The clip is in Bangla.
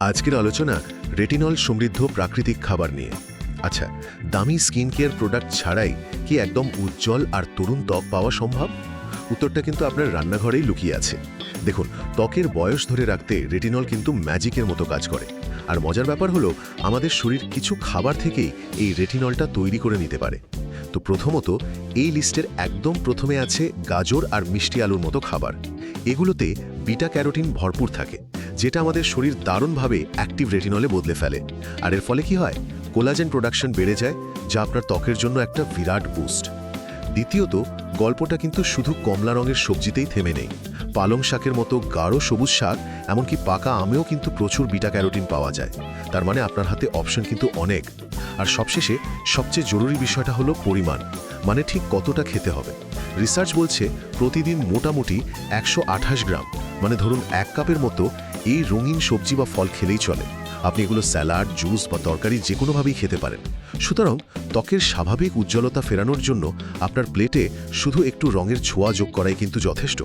আজকের আলোচনা রেটিনল সমৃদ্ধ প্রাকৃতিক খাবার নিয়ে। আচ্ছা, দামি স্কিন কেয়ার প্রোডাক্ট ছাড়াই কি একদম উজ্জ্বল আর তরুণ ত্বক পাওয়া সম্ভব? উত্তরটা কিন্তু আপনার রান্নাঘরেই লুকিয়ে আছে। দেখুন, ত্বকের বয়স ধরে রাখতে রেটিনল কিন্তু ম্যাজিকের মতো কাজ করে। আর মজার ব্যাপার হলো, আমাদের শরীর কিছু খাবার থেকেই এই রেটিনলটা তৈরি করে নিতে পারে। তো প্রথমত, এই লিস্টের একদম প্রথমে আছে গাজর আর মিষ্টি আলুর মতো খাবার। এগুলোতে বিটা ক্যারোটিন ভরপুর থাকে, যেটা আমাদের শরীর দারুণভাবে অ্যাক্টিভ রেটিনলে বদলে ফেলে। আর এর ফলে কি হয়? কোলাজেন প্রোডাকশন বেড়ে যায়, যা আপনার ত্বকের জন্য একটা বিরাট বুস্ট। দ্বিতীয়ত, গল্পটা কিন্তু শুধু কমলা রঙের সবজিতেই থেমে নেই। পালং শাকের মতো গাঢ় সবুজ শাক, এমনকি পাকা আমেও কিন্তু প্রচুর বিটা ক্যারোটিন পাওয়া যায়। তার মানে আপনার হাতে অপশন কিন্তু অনেক। আর সবশেষে সবচেয়ে জরুরি বিষয়টা হলো পরিমাণ, মানে ঠিক কতটা খেতে হবে। রিসার্চ বলছে প্রতিদিন মোটামুটি 128 গ্রাম, মানে ধরুন 1 কাপের মতো এই রঙিন সবজি বা ফল খেলেই চলে। আপনি এগুলো স্যালাড, জুস বা তরকারি যে কোনোভাবেই খেতে পারেন। সুতরাং ত্বকের স্বাভাবিক উজ্জ্বলতা ফেরানোর জন্য আপনার প্লেটে শুধু একটু রঙের ছোঁয়া যোগ করাই কিন্তু যথেষ্ট।